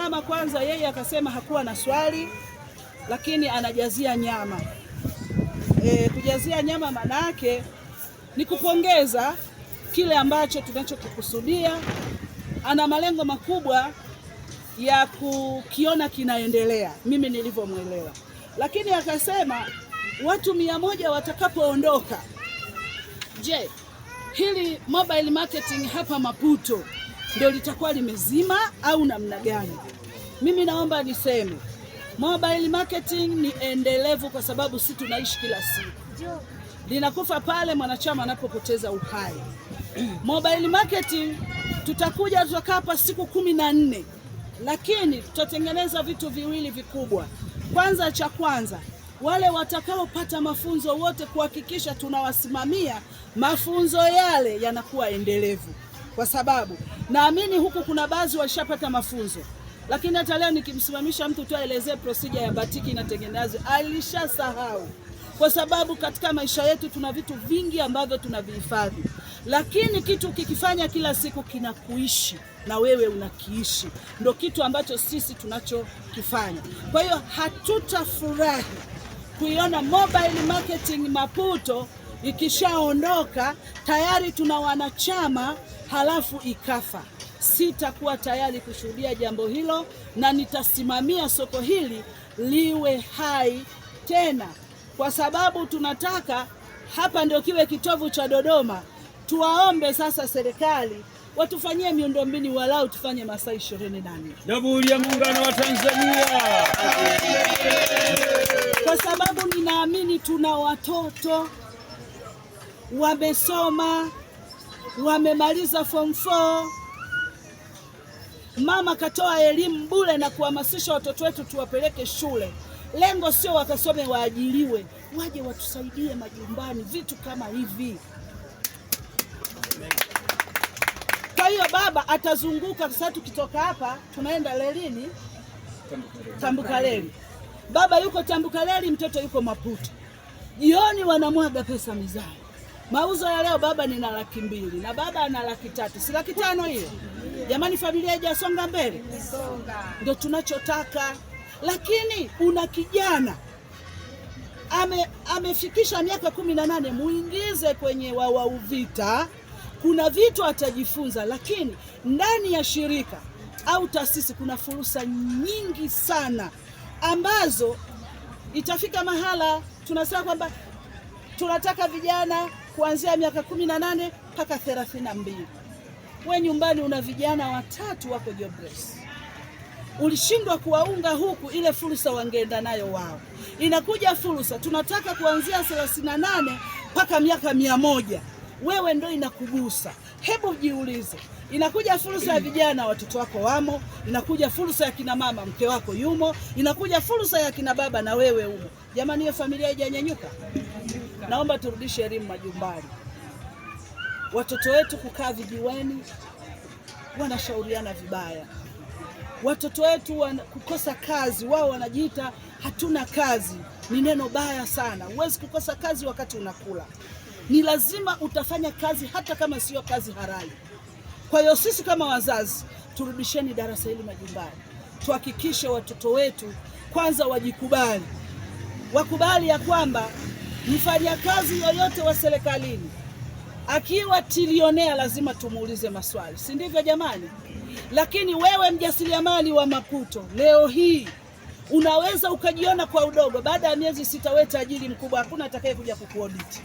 mama kwanza yeye akasema hakuwa na swali, lakini anajazia nyama. Kujazia nyama manake ni kupongeza kile ambacho tunachokikusudia. Ana malengo makubwa ya kukiona kinaendelea, mimi nilivyomwelewa. Lakini akasema watu 100 watakapoondoka, je, hili mobile marketing hapa Maputo ndio litakuwa limezima au namna gani? Mimi naomba niseme mobile marketing ni endelevu, kwa sababu si tunaishi kila siku. Linakufa pale mwanachama anapopoteza uhai. Mobile marketing tutakuja tutakaa hapa siku 14, lakini tutatengeneza vitu viwili vikubwa. Kwanza, cha kwanza, wale watakaopata mafunzo wote kuhakikisha tunawasimamia mafunzo yale yanakuwa endelevu, kwa sababu naamini huku kuna baadhi walishapata mafunzo, lakini hata leo nikimsimamisha mtu tu aelezee procedure ya batiki inatengenezwa alishasahau, kwa sababu katika maisha yetu tuna vitu vingi ambavyo tunavihifadhi, lakini kitu kikifanya kila siku kinakuishi na wewe unakiishi, ndio kitu ambacho sisi tunachokifanya. Kwa hiyo hatutafurahi kuiona mobile marketing Maputo ikishaondoka tayari tuna wanachama halafu ikafa. Sitakuwa tayari kushuhudia jambo hilo, na nitasimamia soko hili liwe hai tena, kwa sababu tunataka hapa ndio kiwe kitovu cha Dodoma. Tuwaombe sasa serikali watufanyie miundombinu, walau tufanye masaa 24. Jamhuri ya Muungano wa Tanzania. Kwa sababu ninaamini tuna watoto wamesoma, wamemaliza form 4. Mama katoa elimu bure na kuhamasisha watoto wetu tuwapeleke shule. Lengo sio wakasome waajiriwe, waje watusaidie majumbani, vitu kama hivi. Kwa hiyo baba atazunguka. Sasa tukitoka hapa tunaenda lelini, Tambukareli. Baba yuko Tambukareli, mtoto yuko Maputo. Jioni wanamwaga pesa mizani. Mauzo ya leo baba nina 200,000 na baba ana 300,000, si 500,000 hiyo? Jamani, familia haijasonga mbele? Ndio tunachotaka. Lakini una kijana amefikisha miaka 18, muingize kwenye Uvita. Kuna vitu atajifunza, lakini ndani ya shirika au taasisi kuna fursa nyingi sana ambazo itafika mahala tunasema kwamba tunataka vijana kuanzia miaka 18 mpaka 32. We nyumbani una vijana 3 wako jobless, ulishindwa kuwaunga huku, ile fursa wangeenda nayo wao. Inakuja fursa tunataka kuanzia 38 mpaka miaka 100, wewe ndio inakugusa. Hebu jiulize, inakuja fursa ya vijana, watoto wako wamo, inakuja fursa ya kina mama, mke wako yumo, inakuja fursa ya kina baba na wewe umo. Jamani, hiyo familia haijanyanyuka? Naomba turudishe elimu majumbani. Watoto wetu kukaa vijiweni wanashauriana vibaya. Watoto wetu kukosa kazi, wao wanajiita hatuna kazi. Ni neno baya sana. Huwezi kukosa kazi wakati unakula. Ni lazima utafanya kazi hata kama sio kazi halali. Kwa hiyo sisi kama wazazi turudisheni darasa hili majumbani. Tuhakikishe watoto wetu kwanza wajikubali. Wakubali ya kwamba mfanyakazi yoyote wa serikalini akiwa trilionea lazima tumuulize maswali, si ndivyo jamani? Lakini wewe mjasiriamali wa Maputo leo hii unaweza ukajiona kwa udogo, baada ya miezi 6 wewe tajiri mkubwa, hakuna atakaye kuja kukuaudit.